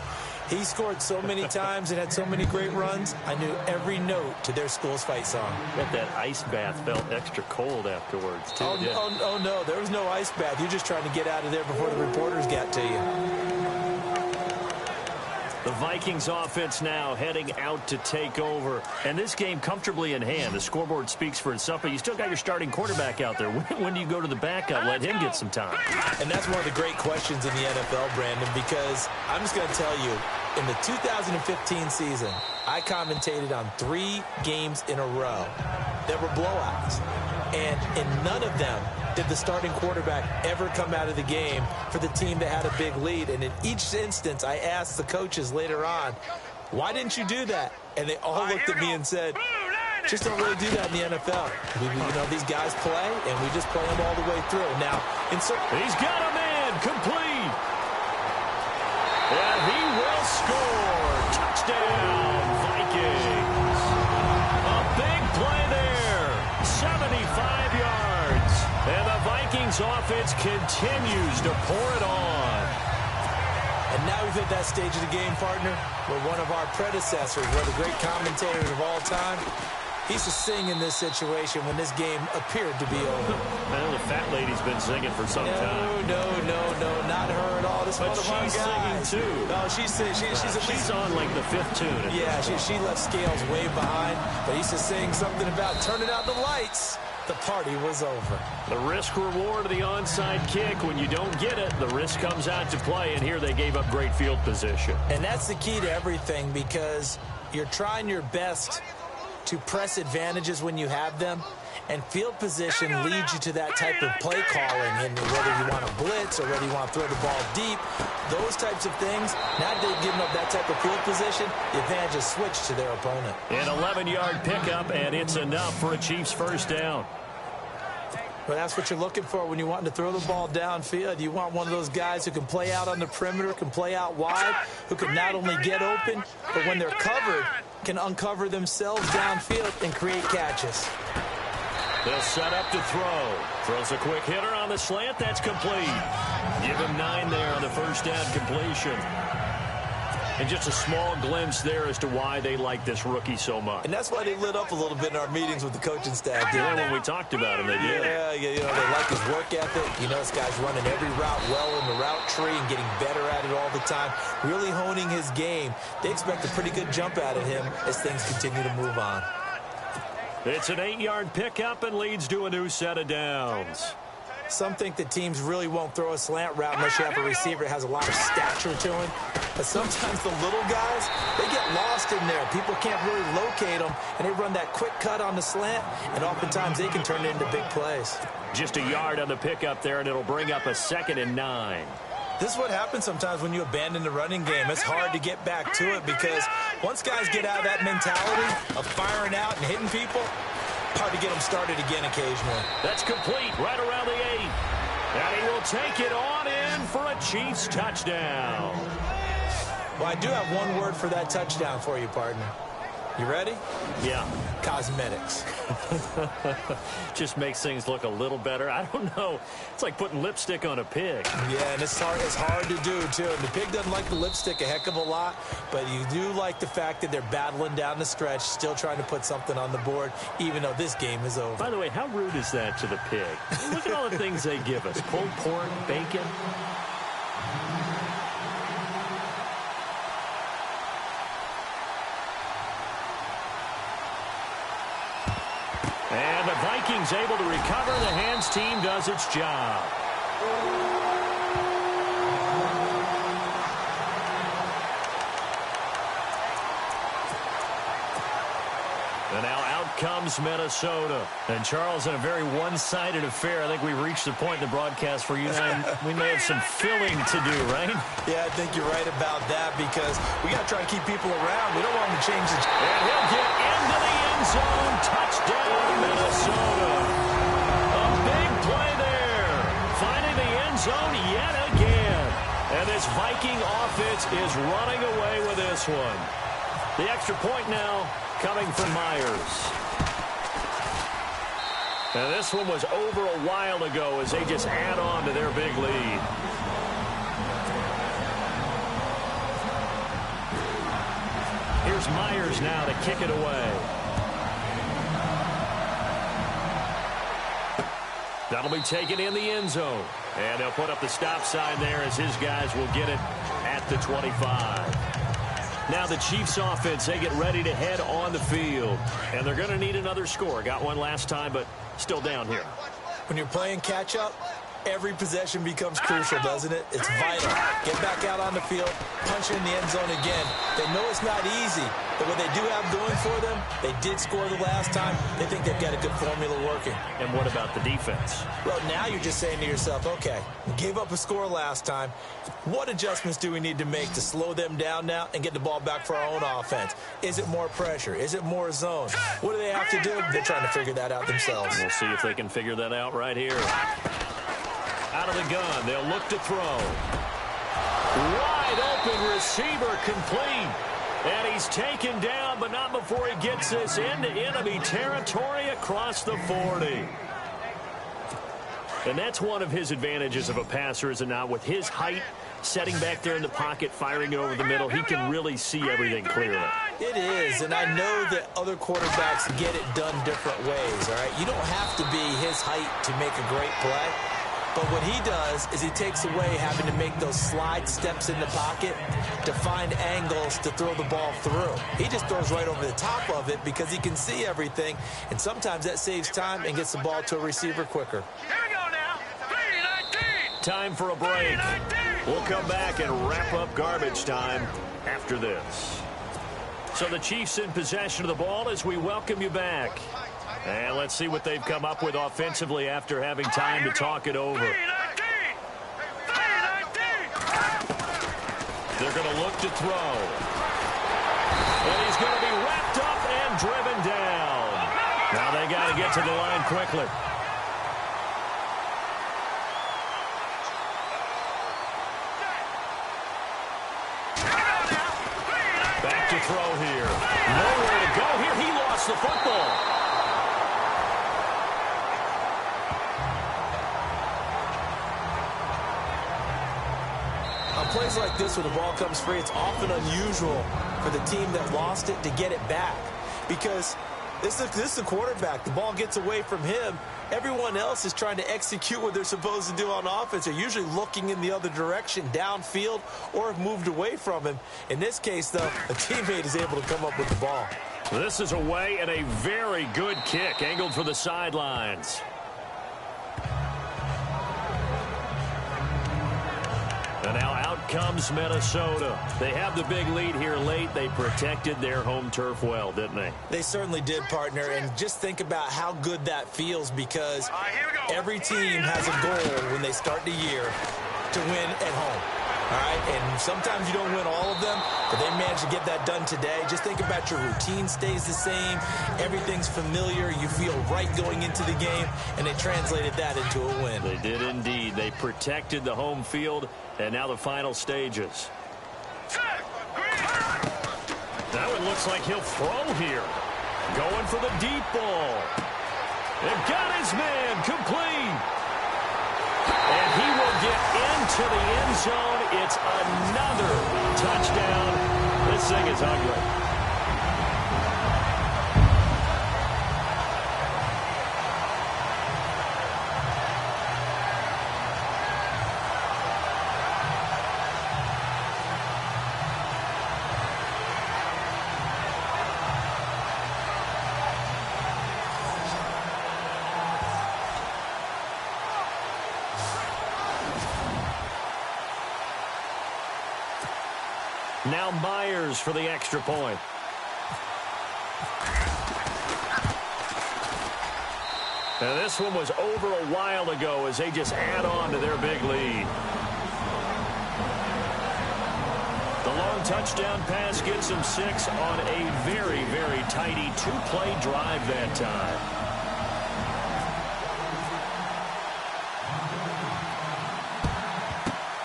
He scored so many times and had so many great runs, I knew every note to their school's fight song. Bet that ice bath felt extra cold afterwards, too. Oh, no, there was no ice bath. You're just trying to get out of there before the reporters got to you. The Vikings offense now heading out to take over. And this game comfortably in hand. The scoreboard speaks for itself, but you still got your starting quarterback out there. When do you go to the backup? Let him get some time. And that's one of the great questions in the NFL, Brandon, because I'm just going to tell you, in the 2015 season, I commentated on 3 games in a row that were blowouts. And in none of them did the starting quarterback ever come out of the game for the team that had a big lead. And in each instance, I asked the coaches later on, why didn't you do that? And they all looked at me and said, just don't really do that in the NFL. These guys play, and we just play them all the way through. Now, he's got him in, complete. And he will score. Touchdown, Vikings. A big play there. 75 yards. And the Vikings offense continues to pour it on. And now we've hit that stage of the game, partner, where one of our predecessors, one of the great commentators of all time, he used to sing in this situation when this game appeared to be over. I know the fat lady's been singing for some time. No, not her at all. This but she's singing too. No, she's on like the 5th tune. Yeah, she left Scales way behind, but he used to sing something about turning out the lights. The party was over. The risk-reward of the onside kick. When you don't get it, the risk comes out to play, and here they gave up great field position. And that's the key to everything, because you're trying your best to press advantages when you have them, and field position leads you to that type of play calling, and whether you want to blitz or whether you want to throw the ball deep, those types of things, now that they've given up that type of field position, the advantage is switched to their opponent. An 11-yard pickup, and it's enough for a Chiefs first down. Well, that's what you're looking for when you want to throw the ball downfield. You want one of those guys who can play out on the perimeter, can play out wide, who can not only get open, but when they're covered, can uncover themselves downfield and create catches. They'll set up to throw. Throws a quick hitter on the slant. That's complete. Give him 9 there on the first down completion. And just a small glimpse there as to why they like this rookie so much. And that's why they lit up a little bit in our meetings with the coaching staff. Yeah, when we talked about him, they did. Yeah, you know, they like his work ethic. You know, this guy's running every route well in the route tree and getting better at it all the time, really honing his game. They expect a pretty good jump out of him as things continue to move on. It's an 8-yard pickup and leads to a new set of downs. Some think that teams really won't throw a slant route unless you have a receiver that has a lot of stature to him. But sometimes the little guys, they get lost in there. People can't really locate them, and they run that quick cut on the slant, and oftentimes they can turn it into big plays. Just a yard on the pickup there, and it'll bring up a 2nd and 9. This is what happens sometimes when you abandon the running game. It's hard to get back to it because once guys get out of that mentality of firing out and hitting people, hard to get them started again occasionally. That's complete right around the 8. And he will take it on in for a Chiefs touchdown. Well, I do have one word for that touchdown for you, partner. You ready? Yeah. Cosmetics. Just makes things look a little better. I don't know. It's like putting lipstick on a pig. Yeah, and it's hard to do, too. And the pig doesn't like the lipstick a heck of a lot, but you do like the fact that they're battling down the stretch, still trying to put something on the board, even though this game is over. By the way, how rude is that to the pig? Look at all the things they give us. Pulled pork, bacon. And the Vikings able to recover. The hands team does its job. And now out comes Minnesota. And Charles, in a very one-sided affair, I think we reached the point in the broadcast for you and I, we may have some filling to do, right? Yeah, I think you're right about that because we got to try to keep people around. We don't want them to change the... And he'll get into the end zone. Touchdown, Minnesota. A big play there. Finding the end zone yet again. And this Viking offense is running away with this one. The extra point now coming from Myers. And this one was over a while ago as they just add on to their big lead. Here's Myers now to kick it away. That'll be taken in the end zone. And they'll put up the stop sign there as his guys will get it at the 25. Now the Chiefs offense, they get ready to head on the field. And they're going to need another score. Got one last time, but still down here. When you're playing catch-up, every possession becomes crucial, doesn't it? It's vital. Get back out on the field, punch in the end zone again. They know it's not easy, but what they do have going for them, they did score the last time. They think they've got a good formula working. And what about the defense? Well, now you're just saying to yourself, okay, we gave up a score last time. What adjustments do we need to make to slow them down now and get the ball back for our own offense? Is it more pressure? Is it more zone? What do they have to do? They're trying to figure that out themselves. We'll see if they can figure that out right here. Out of the gun, they'll look to throw. Wide open receiver complete. And he's taken down, but not before he gets this into enemy territory across the 40. And that's one of his advantages of a passer, is it not? With his height, setting back there in the pocket, firing it over the middle, he can really see everything clearly. It is, and I know that other quarterbacks get it done different ways, all right? You don't have to be his height to make a great play. But what he does is he takes away having to make those slide steps in the pocket to find angles to throw the ball through. He just throws right over the top of it because he can see everything, and sometimes that saves time and gets the ball to a receiver quicker. Here we go now. 3-19. Time for a break. We'll come back and wrap up garbage time after this. So the Chiefs in possession of the ball as we welcome you back. And let's see what they've come up with offensively after having time to talk it over. 3-19. They're going to look to throw. And he's going to be wrapped up and driven down. Now they got to get to the line quickly. throw here. Nowhere to go here. He lost the football. On plays like this where the ball comes free, it's often unusual for the team that lost it to get it back. Because this is the quarterback. The ball gets away from him. Everyone else is trying to execute what they're supposed to do on offense. They're usually looking in the other direction, downfield, or have moved away from him. In this case, though, a teammate is able to come up with the ball. This is away and a very good kick, angled for the sidelines. And now out comes Minnesota. They have the big lead here late. They protected their home turf well, didn't they? They certainly did, partner. And just think about how good that feels, because every team has a goal when they start the year to win at home. All right, and sometimes you don't win all of them, but they managed to get that done today. Just think about your routine stays the same. Everything's familiar. You feel right going into the game, and they translated that into a win. They did indeed. They protected the home field, and now the final stages. That one looks like he'll throw here. Going for the deep ball. And got his man complete. And he will get into the end zone. It's another touchdown. This thing is ugly. Now Myers for the extra point. And this one was over a while ago as they just add on to their big lead. The long touchdown pass gets them 6 on a very, very tidy two-play drive that time.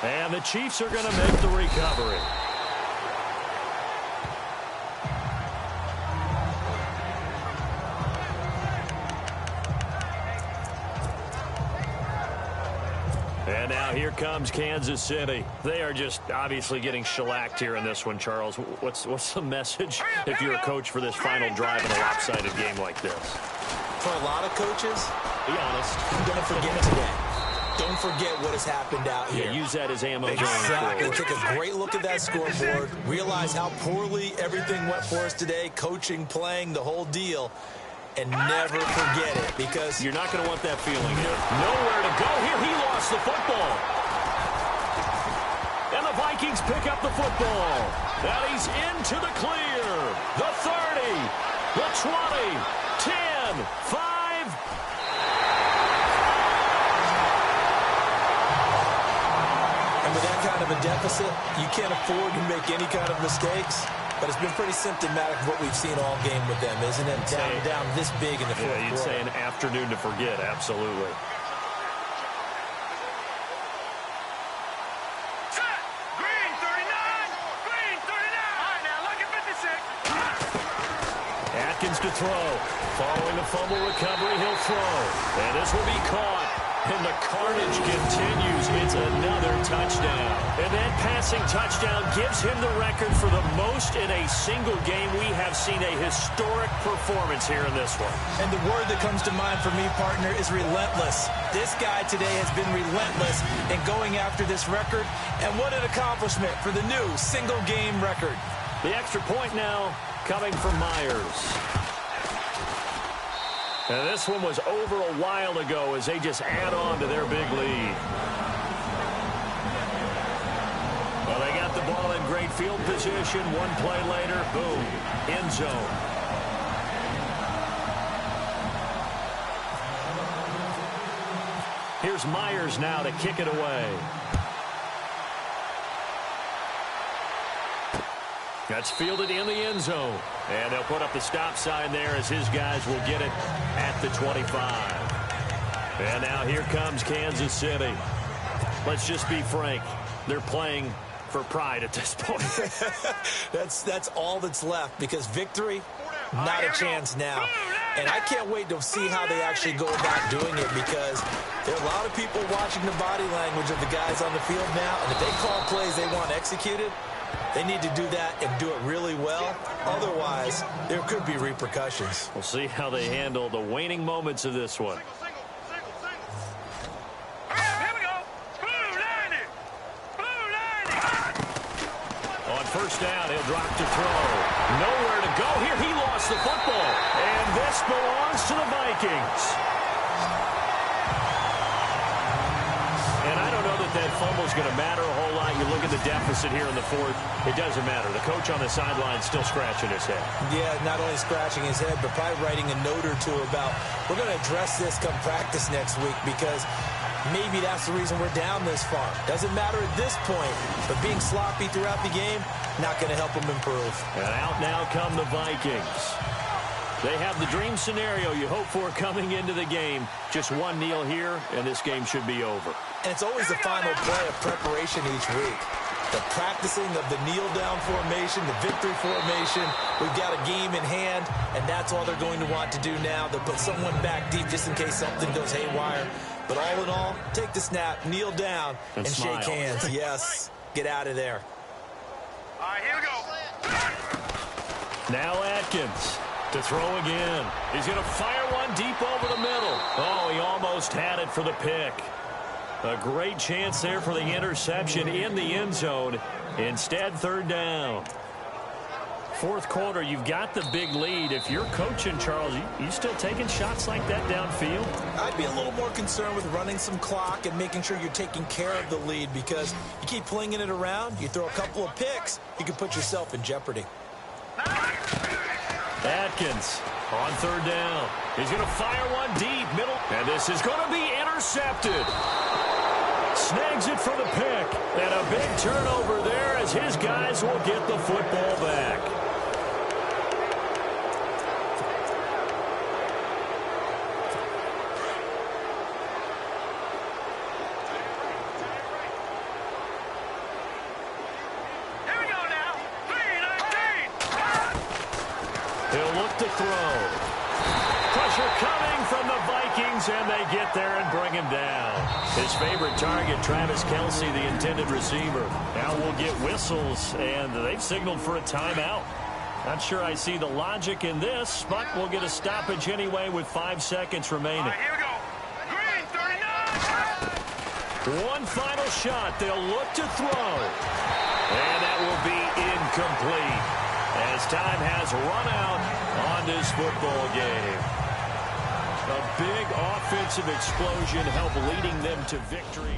And the Chiefs are going to make the recovery. And now here comes Kansas City. They are just obviously getting shellacked here in this one, Charles. What's the message if you're a coach for this final drive in a lopsided game like this? For a lot of coaches, be honest, don't forget today. Don't forget what has happened out here. Yeah, use that as ammo. Exactly. Take a great look at that scoreboard. Realize how poorly everything went for us today. Coaching, playing, the whole deal. And never forget it, because you're not going to want that feeling. Nowhere to go here. He lost the football. And the Vikings pick up the football. And he's into the clear. The 30, the 20, 10, 5. And with that kind of a deficit, you can't afford to make any kind of mistakes. But it's been pretty symptomatic of what we've seen all game with them, isn't it? Down this big in the fourth quarter. You'd say an afternoon to forget, absolutely. Set! Green 39! Green 39! All right, now look at 56. Atkins to throw. Following the fumble recovery, he'll throw. And this will be caught. And the carnage continues. It's another touchdown. And that passing touchdown gives him the record for the most in a single game. We have seen a historic performance here in this one. And the word that comes to mind for me, partner, is relentless. This guy today has been relentless in going after this record. And what an accomplishment for the new single-game record. The extra point now coming from Myers. And this one was over a while ago as they just add on to their big lead. Well, they got the ball in great field position. One play later, boom, end zone. Here's Myers now to kick it away. That's fielded in the end zone. And they'll put up the stop sign there as his guys will get it at the 25. And now here comes Kansas City. Let's just be frank. They're playing for pride at this point. That's all that's left, because victory, not a chance now. And I can't wait to see how they actually go about doing it, because there are a lot of people watching the body language of the guys on the field now, and if they call plays they want executed, they need to do that and do it really well. Otherwise, there could be repercussions. We'll see how they handle the waning moments of this one. First down, he'll drop to throw. Nowhere to go here. He lost the football. And this belongs to the Vikings. And I don't know that fumble's going to matter a whole lot. You look at the deficit here in the fourth. It doesn't matter. The coach on the sideline is still scratching his head. Yeah, not only scratching his head, but probably writing a note or two about, we're going to address this come practice next week, because maybe that's the reason we're down this far. Doesn't matter at this point, but being sloppy throughout the game, not going to help them improve. And out now come the Vikings. They have the dream scenario you hope for coming into the game. Just one kneel here, and this game should be over. And it's always the final play of preparation each week. The practicing of the kneel-down formation, the victory formation. We've got a game in hand, and that's all they're going to want to do now. They'll put someone back deep just in case something goes haywire. But all in all, take the snap, kneel down, and shake hands. Yes, get out of there. All right, here we go. Now Atkins to throw again. He's going to fire one deep over the middle. Oh, he almost had it for the pick. A great chance there for the interception in the end zone. Instead, third down. Fourth quarter, you've got the big lead. If you're coaching, Charles, you still taking shots like that downfield? I'd be a little more concerned with running some clock and making sure you're taking care of the lead, because you keep flinging it around, you throw a couple of picks, you can put yourself in jeopardy. Atkins on third down. He's going to fire one deep, middle. And this is going to be intercepted. Snags it for the pick. And a big turnover there as his guys will get the football back. He'll look to throw. Pressure coming from the Vikings, and they get there and bring him down. His favorite target, Travis Kelce, the intended receiver. Now we'll get whistles, and they've signaled for a timeout. Not sure I see the logic in this, but we'll get a stoppage anyway with 5 seconds remaining. All right, here we go. Green, 39. One final shot. They'll look to throw. And that will be incomplete, as time has run out on this football game. A big offensive explosion helped leading them to victory.